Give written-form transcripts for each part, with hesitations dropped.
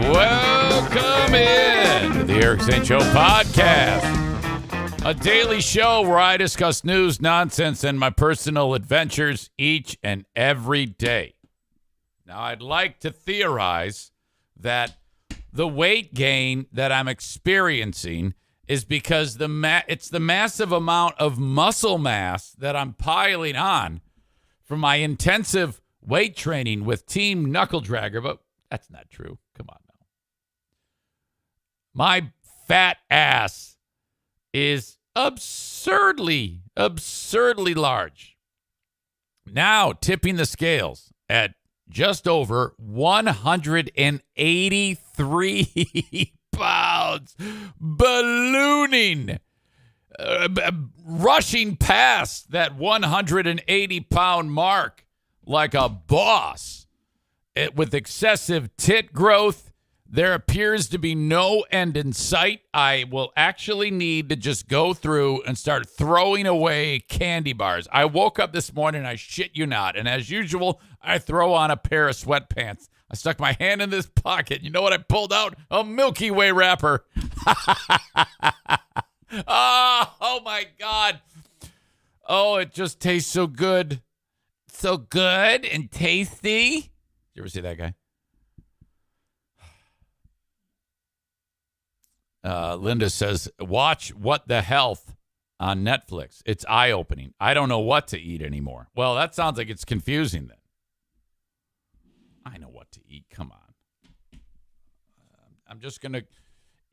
Welcome in to the Eric Zane Show podcast, a daily show where I discuss news, nonsense, and my personal adventures each and every day. Now, I'd like to theorize that the weight gain that I'm experiencing is because it's the massive amount of muscle mass that I'm piling on from my intensive weight training with Team Knuckle Dragger, but that's not true. Come on now. My fat ass is absurdly large. Now tipping the scales at just over 183 pounds, ballooning, rushing past that 180-pound mark like a boss. With excessive tit growth, there appears to be no end in sight. I will actually need to just go through and start throwing away candy bars. I woke up this morning, I shit you not, and as usual, I throw on a pair of sweatpants. I stuck my hand in this pocket. You know what I pulled out? A Milky Way wrapper. Oh, my God. Oh, it just tastes so good. So good and tasty. You ever see that guy? Linda says, watch What the Health on Netflix. It's eye-opening. I don't know what to eat anymore. Well, that sounds like it's confusing then. I know what to eat. Come on. I'm just going to,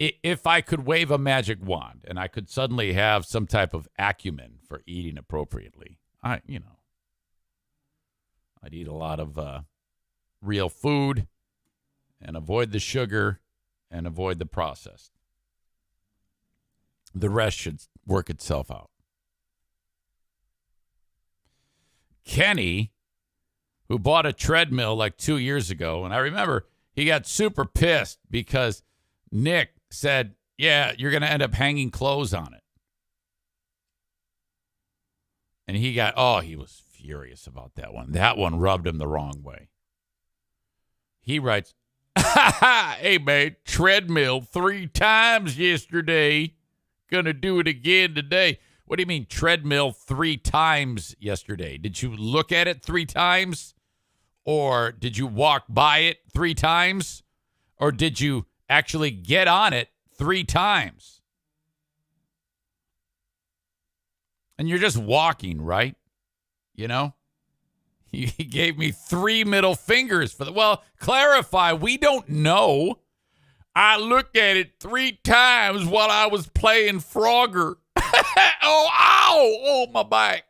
if I could wave a magic wand and I could suddenly have some type of acumen for eating appropriately, I'd eat a lot of real food and avoid the sugar and avoid the processed. The rest should work itself out. Kenny, who bought a treadmill like 2 years ago, and I remember he got super pissed because Nick said, yeah, you're going to end up hanging clothes on it. And he was furious about that one. That one rubbed him the wrong way. He writes, hey, man, treadmill 3 times yesterday. Gonna do it again today. What do you mean treadmill 3 times yesterday? Did you look at it 3 times? Or did you walk by it 3 times? Or did you actually get on it 3 times? And you're just walking, right? You know? He gave me 3 middle fingers for well, clarify, we don't know. I looked at it 3 times while I was playing Frogger. Oh, my back.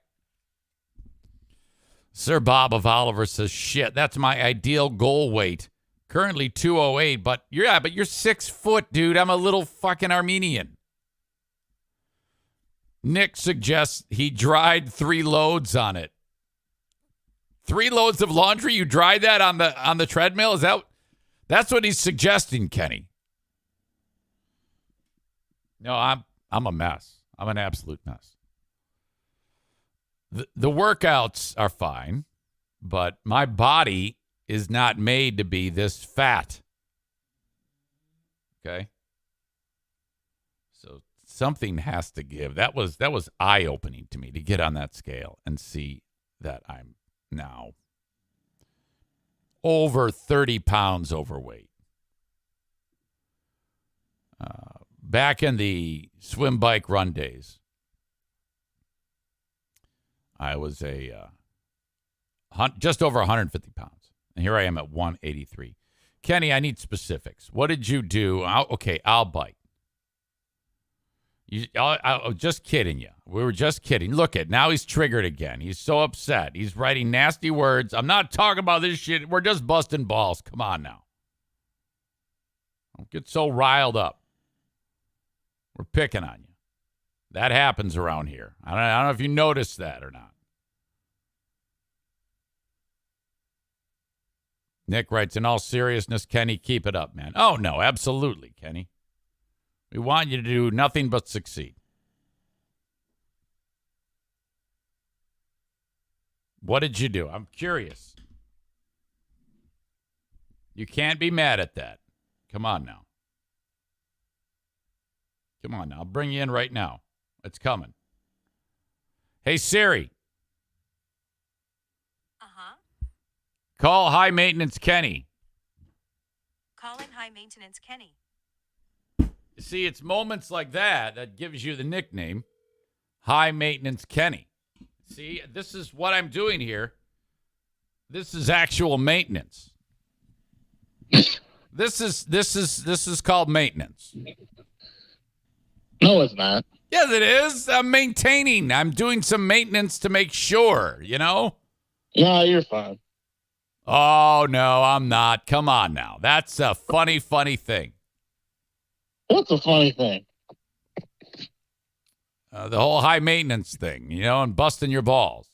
Sir Bob of Oliver says, shit, that's my ideal goal weight. Currently 208, but you're 6 foot, dude. I'm a little fucking Armenian. Nick suggests he dried 3 loads on it. 3 loads of laundry? You dried that on the treadmill? That's what he's suggesting, Kenny? No, I'm a mess. I'm an absolute mess. The workouts are fine, but my body is not made to be this fat. Okay? So something has to give. That was eye-opening to me to get on that scale and see that I'm now over 30 pounds overweight. Back in the swim, bike, run days, I was just over 150 pounds. And here I am at 183. Kenny, I need specifics. What did you do? I'll bite. I'm just kidding you. We were just kidding. Look now he's triggered again. He's so upset. He's writing nasty words. I'm not talking about this shit. We're just busting balls. Come on now. Don't get so riled up. We're picking on you. That happens around here. I don't know if you noticed that or not. Nick writes, in all seriousness, Kenny, keep it up, man. Oh, no, absolutely, Kenny. We want you to do nothing but succeed. What did you do? I'm curious. You can't be mad at that. Come on now. Come on now. I'll bring you in right now. It's coming. Hey, Siri. Uh-huh. Call High Maintenance Kenny. Calling High Maintenance Kenny. See, it's moments like that that gives you the nickname High Maintenance Kenny. See, this is what I'm doing here. This is actual maintenance. This is called maintenance. No, it's not. Yes, it is. I'm maintaining. I'm doing some maintenance to make sure, you know? No, you're fine. Oh, no, I'm not. Come on now. That's a funny thing. What's a funny thing? The whole high maintenance thing, you know, and busting your balls.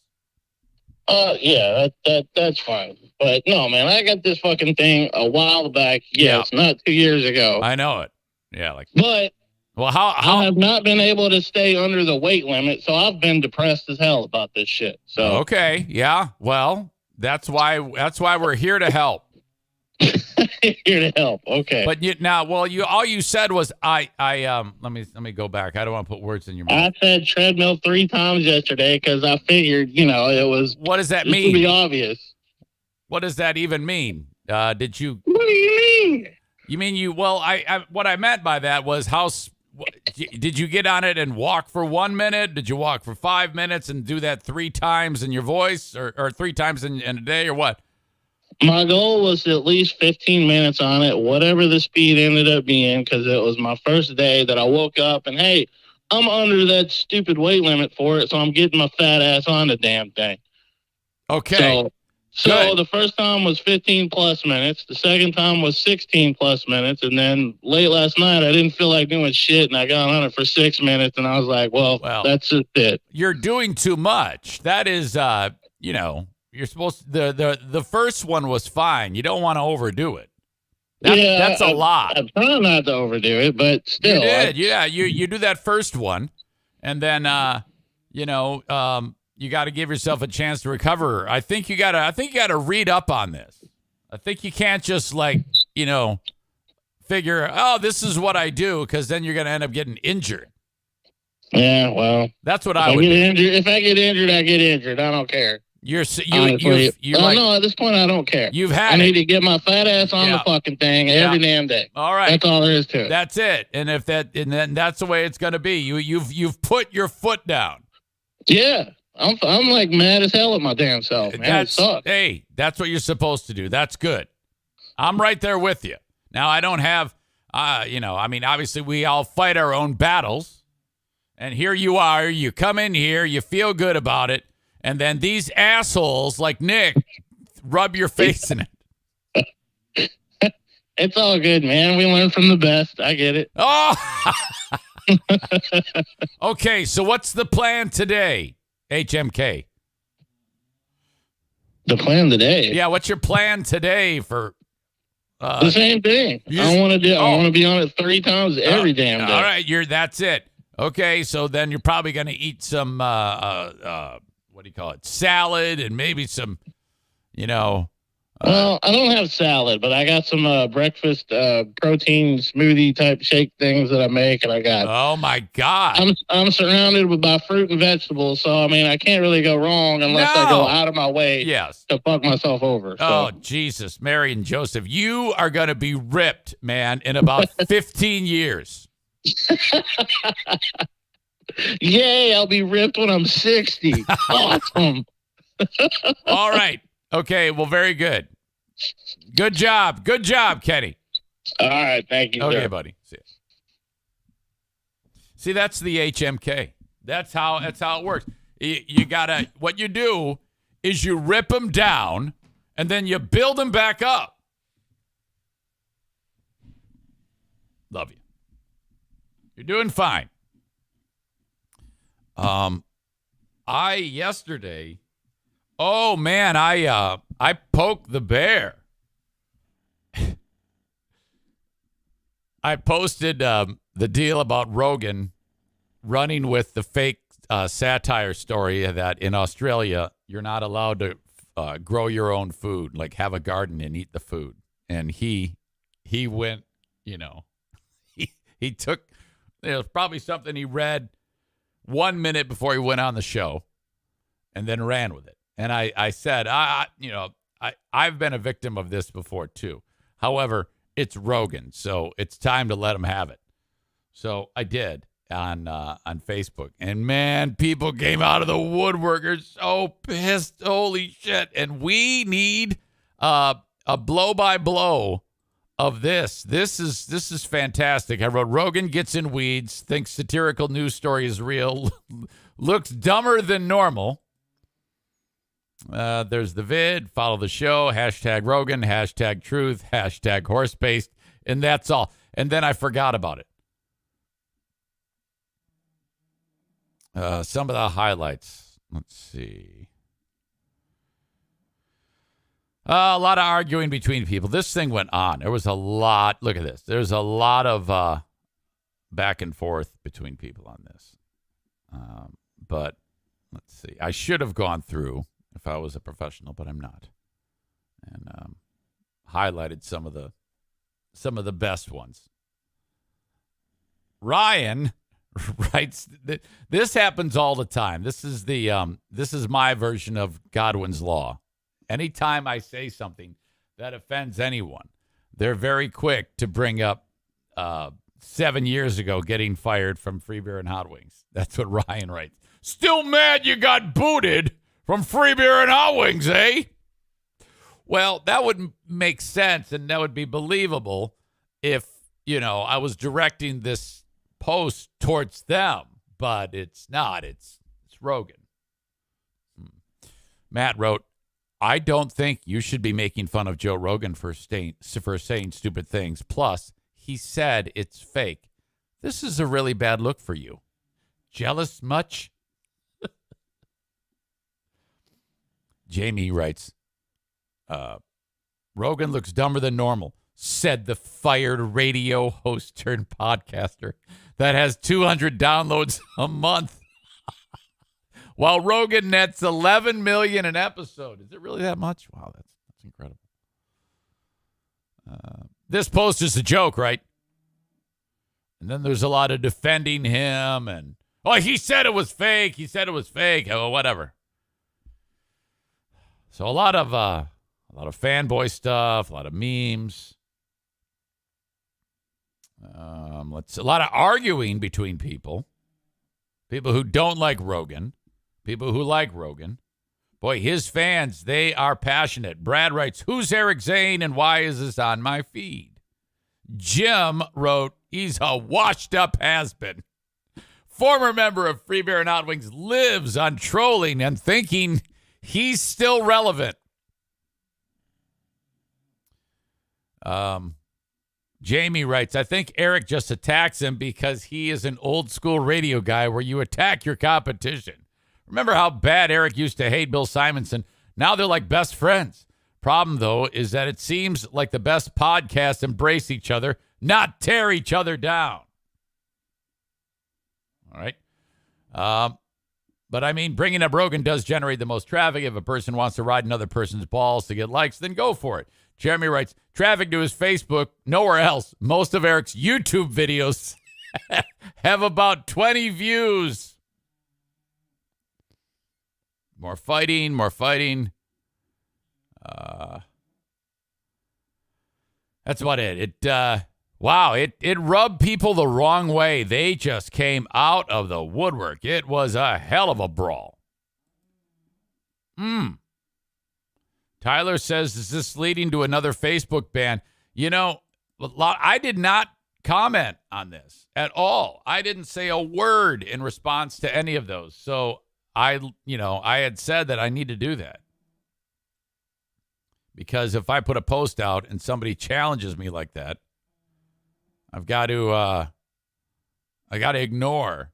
Yeah, that's fine. But no, man, I got this fucking thing a while back. Yes, not 2 years ago. I know it. Yeah, But well, how I have not been able to stay under the weight limit, so I've been depressed as hell about this shit. So okay, yeah. Well, that's why we're here to help. Here to help. Okay. But all you said was I let me go back. I don't want to put words in your mouth. I said treadmill 3 times yesterday because I figured, it was. What does that mean? mean? To be obvious. What does that even mean? Did you? What do you mean? You mean you? Well, I what I meant by that was did you get on it and walk for 1 minute? Did you walk for 5 minutes and do that 3 times in your voice, or 3 times in a day, or what? My goal was at least 15 minutes on it, whatever the speed ended up being, because it was my first day that I woke up and, hey, I'm under that stupid weight limit for it, so I'm getting my fat ass on the damn thing. Okay. So the first time was 15 plus minutes. The second time was 16 plus minutes. And then late last night, I didn't feel like doing shit, and I got on it for 6 minutes, and I was like, well that's just it. You're doing too much. That is, you're supposed to, the first one was fine. You don't want to overdo it. That's a lot. I'm trying not to overdo it, but still. You did, yeah. You do that first one, and then you got to give yourself a chance to recover. I think you got to read up on this. I think you can't just figure, oh, this is what I do, because then you're going to end up getting injured. Yeah, well, that's what I would do. If I get injured, I get injured. I don't care. You're no, at this point, I don't care. I need to get my fat ass on the fucking thing every damn day. All right. That's all there is to it. That's it. And then that's the way it's going to be. You've put your foot down. Yeah. I'm like mad as hell at my damn self, man. It sucks. Hey, that's what you're supposed to do. That's good. I'm right there with you. Now, I don't have, obviously we all fight our own battles. And here you are. You come in here. You feel good about it. And then these assholes like Nick rub your face in it. It's all good, man. We learn from the best. I get it. Oh! Okay, so what's the plan today, HMK? The plan today? Yeah, what's your plan today for... the same thing. I want to be on it 3 times every damn day. All right, that's it. Okay, so then you're probably going to eat some... what do you call it? Salad and maybe some, well, I don't have salad, but I got some breakfast protein smoothie type shake things that I make, and I got. Oh my God! I'm surrounded by fruit and vegetables, so I mean I can't really go wrong unless I go out of my way. Yes. To fuck myself over. So. Oh Jesus, Mary and Joseph, you are gonna be ripped, man, in about 15 years. Yay, I'll be ripped when I'm 60. Awesome. All right. Okay, well, very good. Good job, Kenny. All right, thank you, okay, sir. buddy. See, that's the HMK. That's how it works. You gotta, what you do is you rip them down, and then you build them back up. Love you. You're doing fine. Yesterday, oh man, I poked the bear. I posted the deal about Rogan running with the fake satire story that in Australia you're not allowed to grow your own food, like have a garden and eat the food. And he went, he took, it was probably something he read 1 minute before he went on the show and then ran with it. And I said, I've been a victim of this before too. However, it's Rogan, so it's time to let him have it. So I did on Facebook. And man, people came out of the woodwork. They're so pissed. Holy shit. And we need a blow by blow of this. This is fantastic. I wrote, Rogan gets in weeds, thinks satirical news story is real, looks dumber than normal. There's the vid, follow the show, hashtag Rogan, hashtag truth, hashtag horse-based, and that's all. And then I forgot about it. Some of the highlights. Let's see. A lot of arguing between people. This thing went on. There was a lot. Look at this. There's a lot of back and forth between people on this. But let's see. I should have gone through if I was a professional, but I'm not. And highlighted some of the best ones. Ryan writes, this happens all the time. This is my version of Godwin's Law. Anytime I say something that offends anyone, they're very quick to bring up 7 years ago getting fired from Free Beer and Hot Wings. That's what Ryan writes. Still mad you got booted from Free Beer and Hot Wings, eh? Well, that would make sense and that would be believable if, I was directing this post towards them, but it's not. It's Rogan. Matt wrote, I don't think you should be making fun of Joe Rogan for saying stupid things. Plus, he said it's fake. This is a really bad look for you. Jealous much? Jamie writes, Rogan looks dumber than normal, said the fired radio host turned podcaster that has 200 downloads a month. While Rogan nets 11 million an episode. Is it really that much? Wow, that's incredible. This post is a joke, right? And then there's a lot of defending him and, he said it was fake. He said it was fake. Oh, whatever. So a lot of fanboy stuff, a lot of memes. A lot of arguing between people. People who don't like Rogan. People who like Rogan. Boy, his fans, they are passionate. Brad writes, who's Eric Zane and why is this on my feed? Jim wrote, he's a washed up has-been. Former member of Free Beer and Hot Wings lives on trolling and thinking he's still relevant. Jamie writes, I think Eric just attacks him because he is an old school radio guy where you attack your competition. Remember how bad Eric used to hate Bill Simonson? Now they're like best friends. Problem, though, is that it seems like the best podcasts embrace each other, not tear each other down. All right. But I mean, bringing up Rogan does generate the most traffic. If a person wants to ride another person's balls to get likes, then go for it. Jeremy writes, traffic to his Facebook, nowhere else. Most of Eric's YouTube videos have about 20 views. More fighting. That's about it. It rubbed people the wrong way. They just came out of the woodwork. It was a hell of a brawl. Tyler says, is this leading to another Facebook ban? I did not comment on this at all. I didn't say a word in response to any of those. So I had said that I need to do that. Because if I put a post out and somebody challenges me like that, I've got to I got to ignore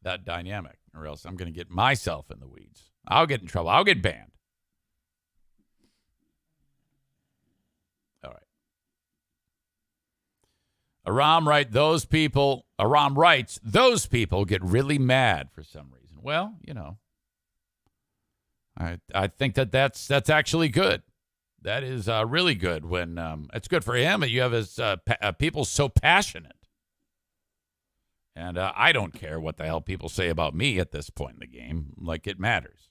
that dynamic, or else I'm going to get myself in the weeds. I'll get in trouble. I'll get banned. All right. Aram writes, those people get really mad for some reason. Well, I think that's actually good. That is really good when it's good for him. You have his people so passionate. And I don't care what the hell people say about me at this point in the game. Like, it matters,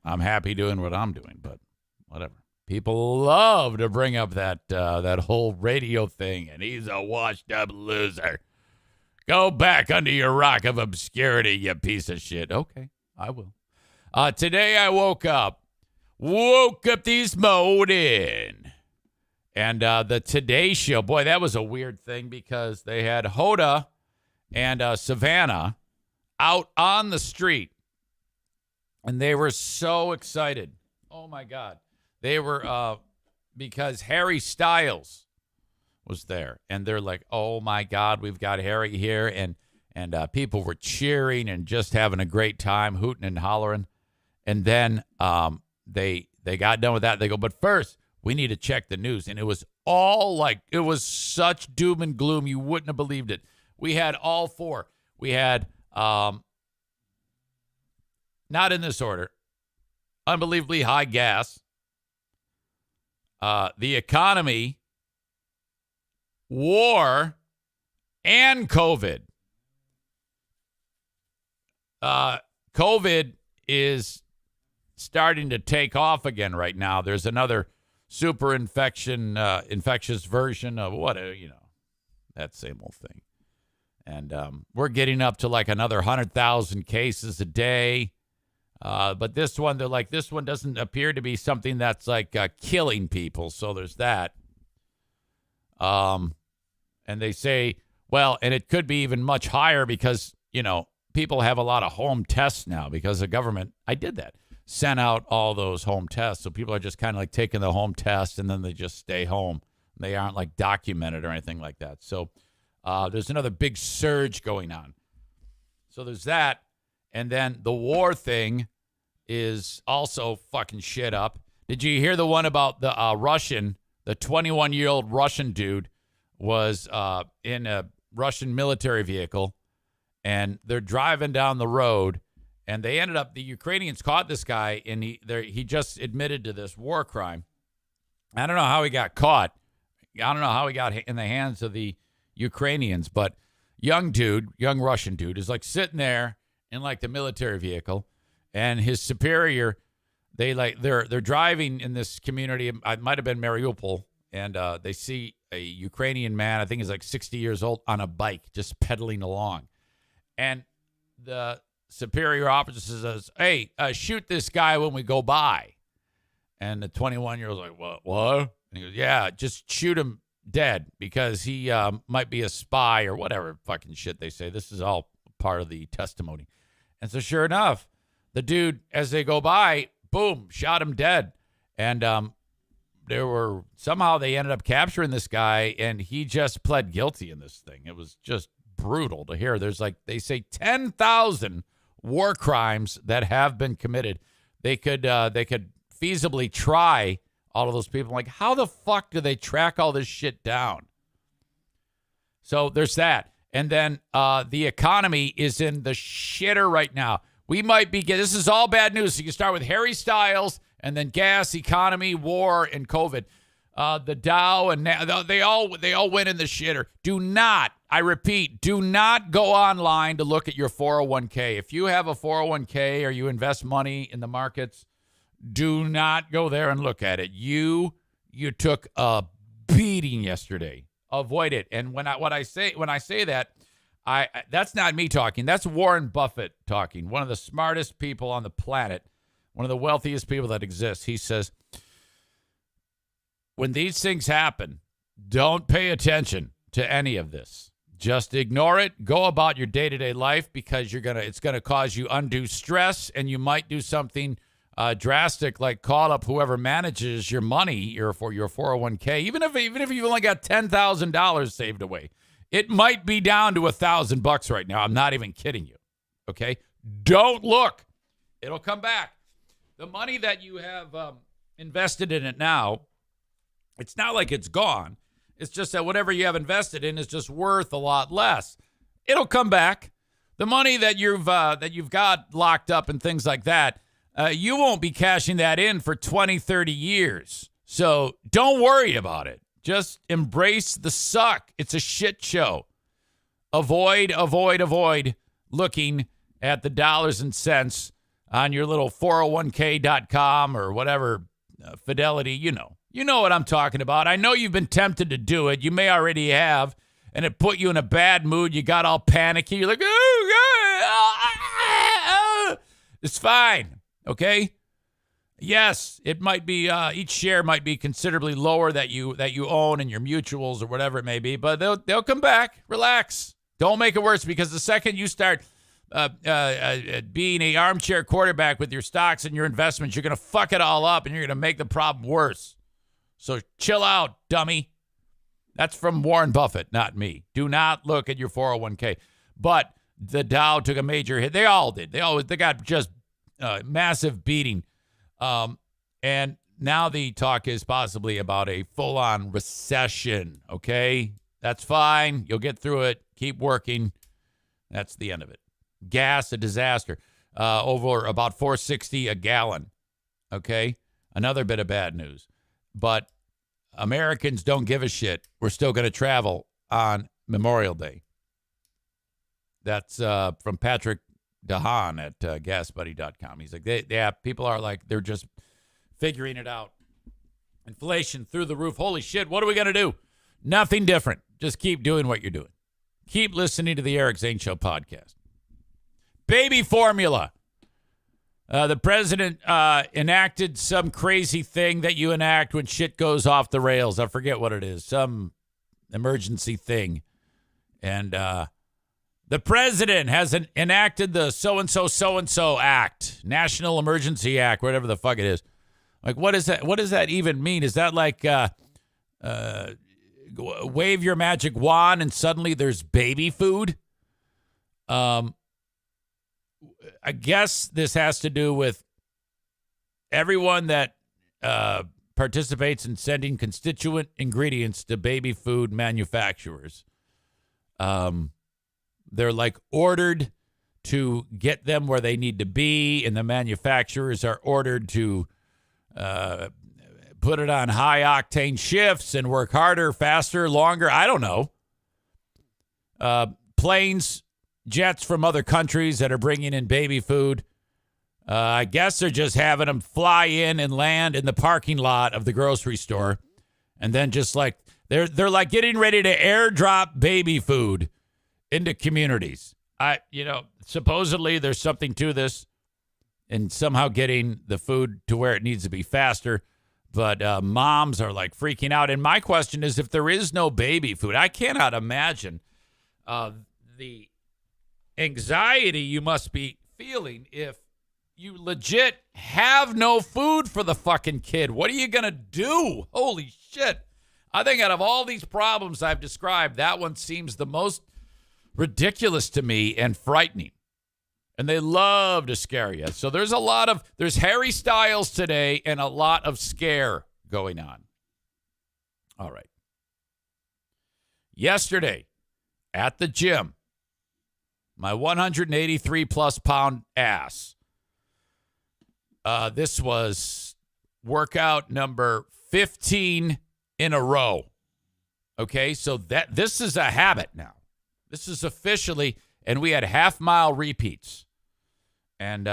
I'm happy doing what I'm doing, but whatever. People love to bring up that whole radio thing, and he's a washed-up loser. Go back under your rock of obscurity, you piece of shit. Okay, I will. Today I woke up this morning, and the Today Show, boy, that was a weird thing because they had Hoda and Savannah out on the street, and they were so excited. Oh, my God. They were, because Harry Styles was there, and they're like, oh, my God, we've got Harry here, and people were cheering and just having a great time, hooting and hollering. And then they got done with that. They go, but first, we need to check the news. And it was all it was such doom and gloom. You wouldn't have believed it. We had all four. We had, not in this order, unbelievably high gas, the economy, war, and COVID. COVID is starting to take off again right now. There's another super infectious version of that same old thing. And we're getting up to like another 100,000 cases a day. But this one, they're like, this one doesn't appear to be something that's like killing people. So there's that. And they say, well, and it could be even much higher because, people have a lot of home tests now because the government, I did that, sent out all those home tests. So people are just kind of like taking the home test and then they just stay home. They aren't like documented or anything like that. So there's another big surge going on. So there's that. And then the war thing is also fucking shit up. Did you hear the one about the the 21-year-old Russian dude was in a Russian military vehicle, and they're driving down the road, and they ended up, the Ukrainians caught this guy, and he just admitted to this war crime. I don't know how he got caught. I don't know how he got in the hands of the Ukrainians, but young Russian dude is like sitting there in like the military vehicle, and his superior, they're driving in this community. It might have been Mariupol, and they see a Ukrainian man, I think he's like 60 years old, on a bike just pedaling along. And the superior officer says, hey, shoot this guy when we go by. And the 21-year-old's like, what? And he goes, yeah, just shoot him dead because he might be a spy or whatever fucking shit they say. This is all part of the testimony. And so sure enough, the dude, as they go by, boom, shot him dead. And somehow they ended up capturing this guy, and he just pled guilty in this thing. It was just brutal to hear. There's like, they say 10,000 war crimes that have been committed. They could feasibly try all of those people. Like, how the fuck do they track all this shit down? So there's that. And then the economy is in the shitter right now. We might be this is all bad news. So you start with Harry Styles, and then gas, economy, war, and COVID. The Dow and they all went in the shitter. Do not, I repeat, do not go online to look at your 401k. If you have a 401k or you invest money in the markets, do not go there and look at it. You took a beating yesterday. Avoid it. And when I say that, that's not me talking. That's Warren Buffett talking. One of the smartest people on the planet, one of the wealthiest people that exists. He says, when these things happen, don't pay attention to any of this. Just ignore it. Go about your day-to-day life because it's gonna cause you undue stress, and you might do something drastic like call up whoever manages your money for your 401k. Even if you've only got $10,000 saved away, It might be down to $1,000 right now. I'm not even kidding you. Okay? Don't look. It'll come back. The money that you have invested in it now, it's not like it's gone. It's just that whatever you have invested in is just worth a lot less. It'll come back. The money that you've got locked up and things like that, you won't be cashing that in for 20, 30 years. So don't worry about it. Just embrace the suck. It's a shit show. Avoid looking at the dollars and cents on your little 401k.com or whatever, Fidelity, you know. You know what I'm talking about. I know you've been tempted to do it. You may already have, and it put you in a bad mood. You got all panicky. You're like, oh, it's fine, okay? Yes, it might be, each share might be considerably lower that you own in your mutuals or whatever it may be, but they'll come back. Relax. Don't make it worse, because the second you start being a armchair quarterback with your stocks and your investments, you're going to fuck it all up and you're going to make the problem worse. So chill out, dummy. That's from Warren Buffett, not me. Do not look at your 401k. But the Dow took a major hit. They all did. They got just massive beating. And now the talk is possibly about a full-on recession, okay? That's fine. You'll get through it. Keep working. That's the end of it. Gas, a disaster. Over about $4.60 a gallon, okay? Another bit of bad news. But Americans don't give a shit. We're still going to travel on Memorial Day. That's from Patrick DeHaan at gasbuddy.com. He's like, people are like, they're just figuring it out. Inflation through the roof. Holy shit, what are we going to do? Nothing different. Just keep doing what you're doing. Keep listening to the Eric Zane Show podcast. Baby formula. The president enacted some crazy thing that you enact when shit goes off the rails. I forget what it is. Some emergency thing. And the president has enacted the so-and-so Act. National Emergency Act, whatever the fuck it is. Like, what is that? What does that even mean? Is that like wave your magic wand and suddenly there's baby food? I guess this has to do with everyone that participates in sending constituent ingredients to baby food manufacturers. They're like ordered to get them where they need to be, and the manufacturers are ordered to put it on high octane shifts and work harder, faster, longer. I don't know. Planes, jets from other countries that are bringing in baby food. I guess they're just having them fly in and land in the parking lot of the grocery store. And then just like, they're like getting ready to airdrop baby food into communities. Supposedly there's something to this and somehow getting the food to where it needs to be faster. But moms are like freaking out. And my question is, if there is no baby food, I cannot imagine the anxiety you must be feeling if you legit have no food for the fucking kid. What are you going to do? Holy shit. I think out of all these problems I've described, that one seems the most ridiculous to me and frightening. And they love to scare you. So there's Harry Styles today and a lot of scare going on. All right. Yesterday at the gym, my 183 plus pound ass. This was workout number 15 in a row. Okay, so this is a habit now. This is officially, and we had half-mile repeats. And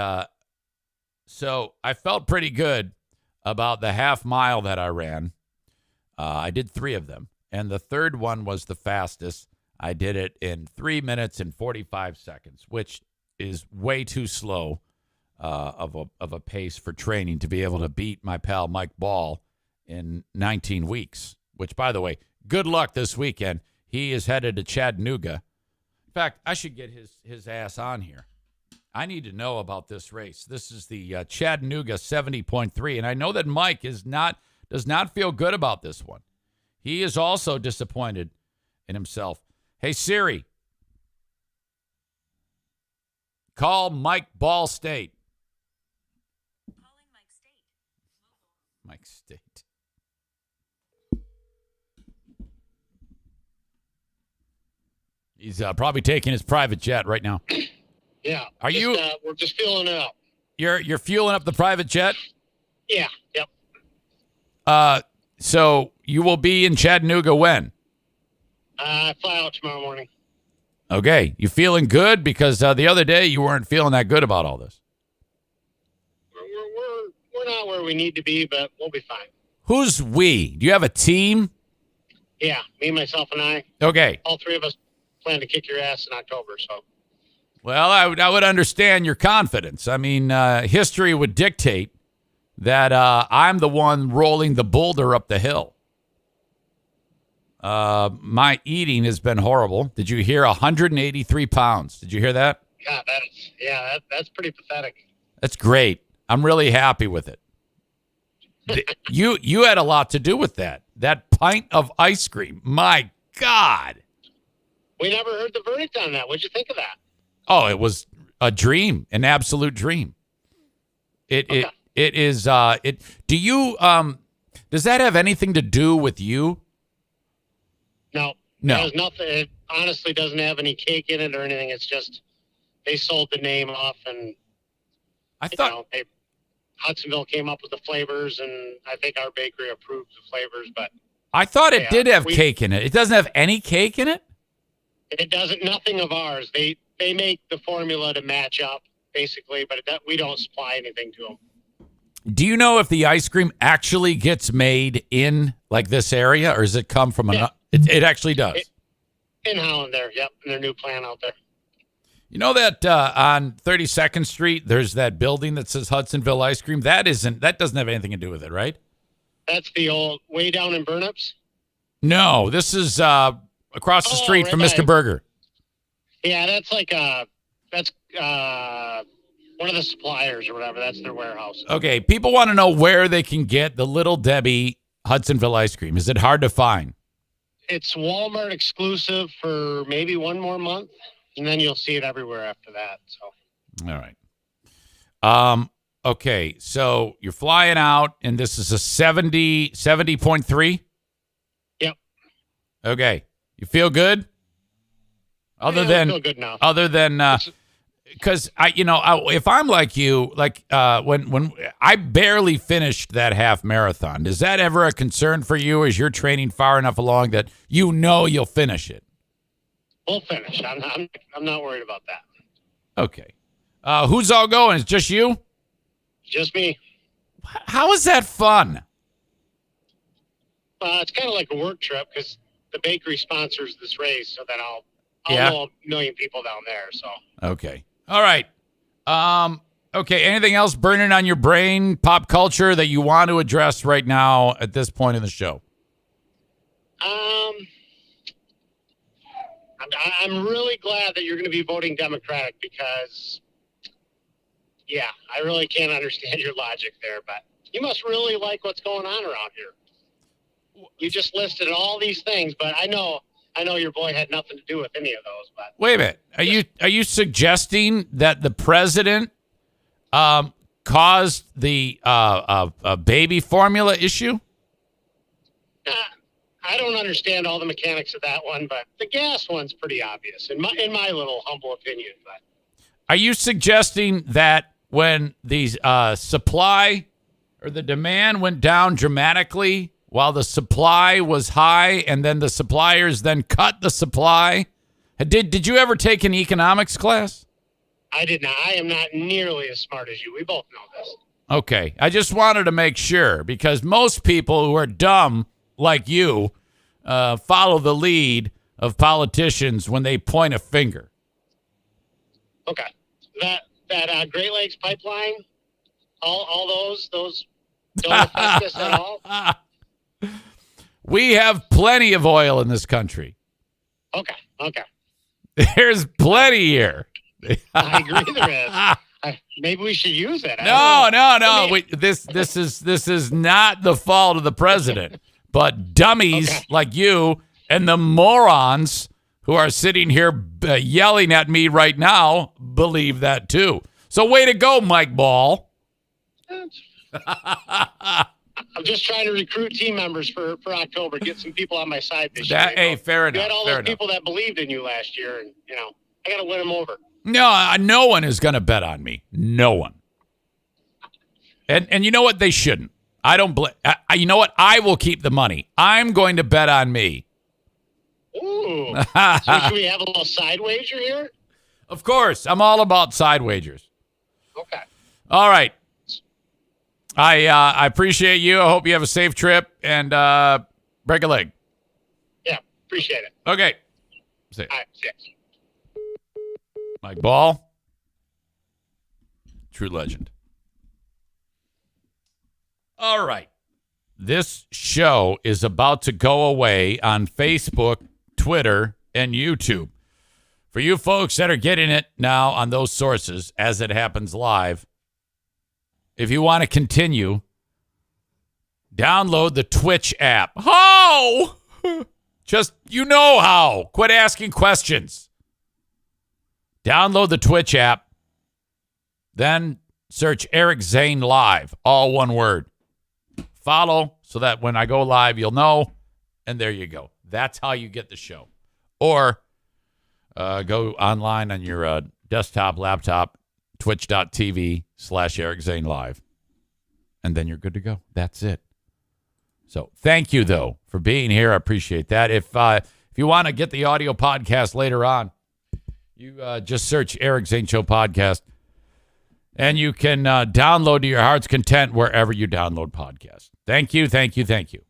so I felt pretty good about the half-mile that I ran. I did 3 of them, and the third one was the fastest. I did it in 3 minutes and 45 seconds, which is way too slow of a pace for training to be able to beat my pal Mike Ball in 19 weeks, which, by the way, good luck this weekend. He is headed to Chattanooga. In fact, I should get his ass on here. I need to know about this race. This is the Chattanooga 70.3, and I know that Mike does not feel good about this one. He is also disappointed in himself. Hey, Siri. Call Mike Ball State. Calling Mike State. Mike State. He's probably taking his private jet right now. Yeah. Are you? We're just filling it up. You're fueling up the private jet? Yeah. Yep. So you will be in Chattanooga when? I fly out tomorrow morning. Okay. You feeling good? Because the other day you weren't feeling that good about all this. We're not where we need to be, but we'll be fine. Who's we? Do you have a team? Yeah. Me, myself, and I. Okay. All three of us plan to kick your ass in October. So. Well, I would understand your confidence. I mean, history would dictate that I'm the one rolling the boulder up the hill. My eating has been horrible. Did you hear 183 pounds? Did you hear that? God, that's pretty pathetic. That's great. I'm really happy with it. You had a lot to do with that. That pint of ice cream. My God. We never heard the verdict on that. What'd you think of that? Oh, it was a dream, an absolute dream. It is. Do you? Does that have anything to do with you? No. No. It has nothing. It honestly doesn't have any cake in it or anything. It's just they sold the name off, and I thought Hudsonville came up with the flavors, and I think our bakery approved the flavors. But I thought it did have cake in it. It doesn't have any cake in it. It doesn't. Nothing of ours. They make the formula to match up, basically, but we don't supply anything to them. Do you know if the ice cream actually gets made in like this area, or does it come from Yeah. It actually does. In Holland, there. Yep, in their new plant out there. You know that on 32nd Street, there's that building that says Hudsonville Ice Cream. That doesn't have anything to do with it, right? That's the old way down in Burnups. No, this is across the street right from by- Mr. Burger. Yeah, that's like that's one of the suppliers or whatever. That's their warehouse. Okay, people want to know where they can get the Little Debbie Hudsonville ice cream. Is it hard to find? It's Walmart exclusive for maybe one more month, and then you'll see it everywhere after that. So. All right. Okay, so you're flying out, and this is a 70.3? Yep. Okay. You feel good? I feel good now. Other than because if I'm like you, like when I barely finished that half marathon, is that ever a concern for you? Is you're training far enough along that you'll finish it? We'll finish. I'm not worried about that. Okay. Who's all going? It's just you? Just me. How is that fun? It's kind of like a work trip because the bakery sponsors this race, so that I'll know a million people down there. So. Okay. All right. Okay. Anything else burning on your brain, pop culture, that you want to address right now at this point in the show? I'm really glad that you're going to be voting Democratic because, yeah, I really can't understand your logic there, but you must really like what's going on around here. You just listed all these things, but I know your boy had nothing to do with any of those. But wait a minute, are you suggesting that the president caused the baby formula issue? I don't understand all the mechanics of that one, but the gas one's pretty obvious in my little humble opinion. But are you suggesting that when the supply or the demand went down dramatically while the supply was high, and then the suppliers then cut the supply? Did you ever take an economics class? I did not. I am not nearly as smart as you. We both know this. Okay. I just wanted to make sure, because most people who are dumb like you follow the lead of politicians when they point a finger. Okay. That Great Lakes pipeline, all those don't affect us at all? We have plenty of oil in this country. Okay. There's plenty here. I agree there is. Maybe we should use it. No. This is not the fault of the president, but dummies like you and the morons who are sitting here yelling at me right now believe that too. So way to go, Mike Ball. I'm just trying to recruit team members for October, get some people on my side this year. Hey, fair enough. You had all those people that believed in you last year, and, I got to win them over. No one is going to bet on me. No one. And you know what? They shouldn't. I don't blame. You know what? I will keep the money. I'm going to bet on me. Ooh. So should we have a little side wager here? Of course. I'm all about side wagers. Okay. All right. I appreciate you. I hope you have a safe trip and break a leg. Yeah, appreciate it. Okay. See. All right, see ya. Mike Ball. True legend. All right. This show is about to go away on Facebook, Twitter, and YouTube. For you folks that are getting it now on those sources as it happens live, if you want to continue, download the Twitch app. How? Just, you know how. Quit asking questions. Download the Twitch app. Then search Eric Zane Live. All one word. Follow so that when I go live, you'll know. And there you go. That's how you get the show. Or go online on your desktop, laptop, twitch.tv/Eric Zane Live. And then you're good to go. That's it. So thank you, though, for being here. I appreciate that. If you want to get the audio podcast later on, you just search Eric Zane Show Podcast. And you can download to your heart's content wherever you download podcasts. Thank you, thank you, thank you.